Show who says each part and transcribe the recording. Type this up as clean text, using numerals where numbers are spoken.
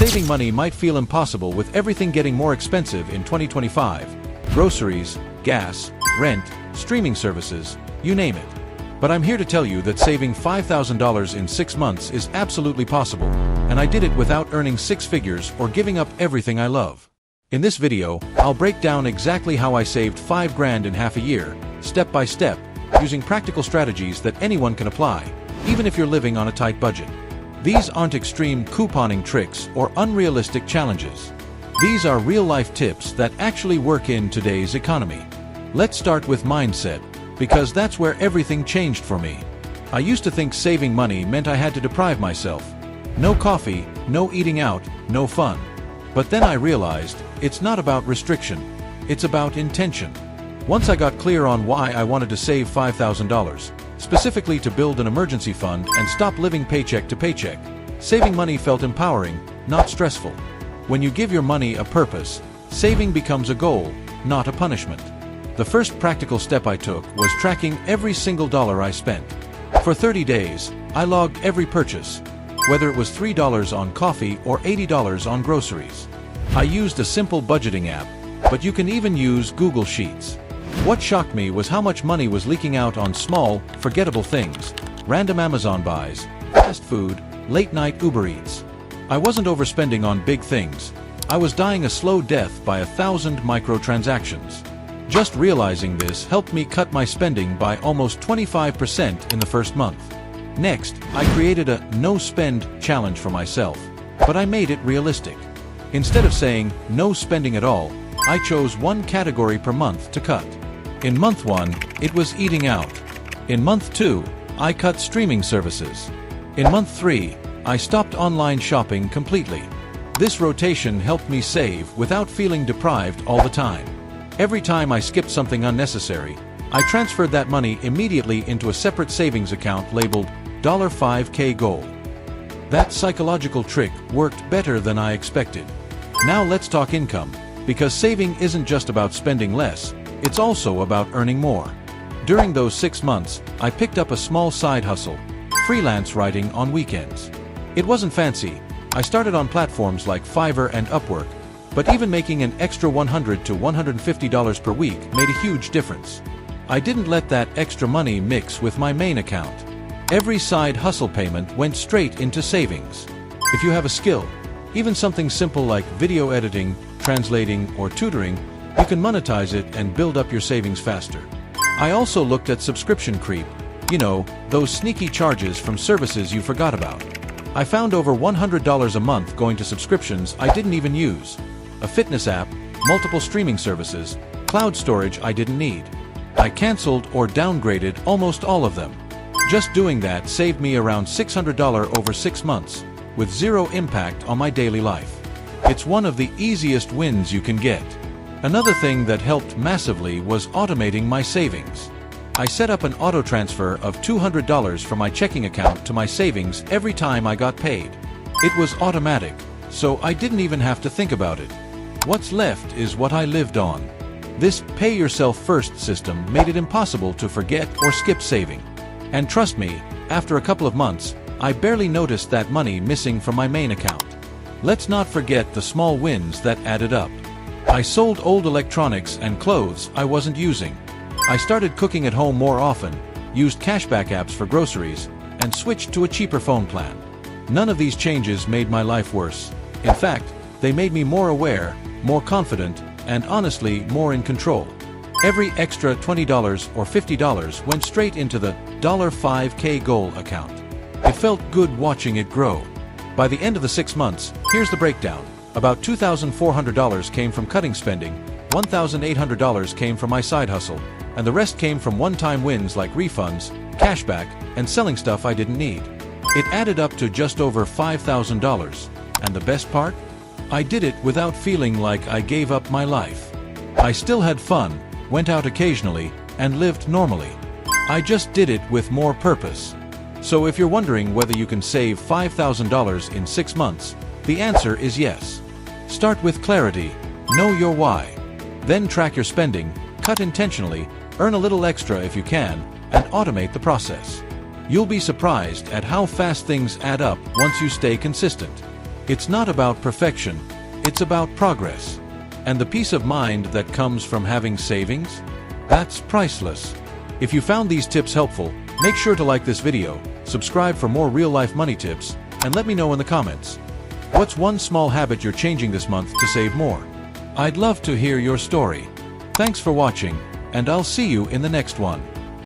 Speaker 1: saving money might feel impossible with everything getting more expensive in 2025. Groceries, gas, rent, streaming services, you name it. But I'm here to tell you that saving $5,000 in 6 months is absolutely possible, and I did it without earning 6 figures or giving up everything I love. In this video, I'll break down exactly how I saved $5 grand in half a year, step by step, using practical strategies that anyone can apply, even if you're living on a tight budget. These aren't extreme couponing tricks or unrealistic challenges. These are real-life tips that actually work in today's economy. Let's start with mindset, because that's where everything changed for me. I used to think saving money meant I had to deprive myself. No coffee, no eating out, no fun. But then I realized, it's not about restriction, it's about intention. Once I got clear on why I wanted to save $5,000, specifically to build an emergency fund and stop living paycheck to paycheck, saving money felt empowering, not stressful. When you give your money a purpose, saving becomes a goal, not a punishment. The first practical step I took was tracking every single dollar I spent. For 30 days, I logged every purchase, whether it was $3 on coffee or $80 on groceries. I used a simple budgeting app, but you can even use Google Sheets. What shocked me was how much money was leaking out on small, forgettable things, random Amazon buys, fast food, late-night Uber Eats. I wasn't overspending on big things. I was dying a slow death by 1,000 microtransactions. Just realizing this helped me cut my spending by almost 25% in the first month. Next, I created a no-spend challenge for myself, but I made it realistic. Instead of saying no spending at all, I chose one category per month to cut. In month 1, it was eating out. In month 2, I cut streaming services. In month 3, I stopped online shopping completely. This rotation helped me save without feeling deprived all the time. Every time I skipped something unnecessary, I transferred that money immediately into a separate savings account labeled $5K goal. That psychological trick worked better than I expected. Now let's talk income, because saving isn't just about spending less, it's also about earning more. During those 6 months, I picked up a small side hustle, freelance writing on weekends. It wasn't fancy. I started on platforms like Fiverr and Upwork, but even making an extra $100 to $150 per week made a huge difference. I didn't let that extra money mix with my main account. Every side hustle payment went straight into savings. If you have a skill, even something simple like video editing, translating, or tutoring, you can monetize it and build up your savings faster. I also looked at subscription creep, those sneaky charges from services you forgot about. I found over $100 a month going to subscriptions I didn't even use. A fitness app, multiple streaming services, cloud storage I didn't need. I canceled or downgraded almost all of them. Just doing that saved me around $600 over 6 months, with zero impact on my daily life. It's one of the easiest wins you can get. Another thing that helped massively was automating my savings. I set up an auto transfer of $200 from my checking account to my savings every time I got paid. It was automatic, so I didn't even have to think about it. What's left is what I lived on. This pay-yourself-first system made it impossible to forget or skip saving. And trust me, after a couple of months, I barely noticed that money missing from my main account. Let's not forget the small wins that added up. I sold old electronics and clothes I wasn't using. I started cooking at home more often, used cashback apps for groceries, and switched to a cheaper phone plan. None of these changes made my life worse. In fact, they made me more aware, more confident, and honestly more in control. Every extra $20 or $50 went straight into the $5K goal account. It felt good watching it grow. By the end of the 6 months, here's the breakdown. About $2,400 came from cutting spending, $1,800 came from my side hustle, and the rest came from one-time wins like refunds, cashback, and selling stuff I didn't need. It added up to just over $5,000. And the best part? I did it without feeling like I gave up my life. I still had fun, went out occasionally, and lived normally. I just did it with more purpose. So if you're wondering whether you can save $5,000 in 6 months, the answer is yes. Start with clarity, know your why. Then track your spending, cut intentionally, earn a little extra if you can, and automate the process. You'll be surprised at how fast things add up once you stay consistent. It's not about perfection, it's about progress. And the peace of mind that comes from having savings? That's priceless. If you found these tips helpful, make sure to like this video, subscribe for more real-life money tips, and let me know in the comments. What's one small habit you're changing this month to save more? I'd love to hear your story. Thanks for watching, and I'll see you in the next one.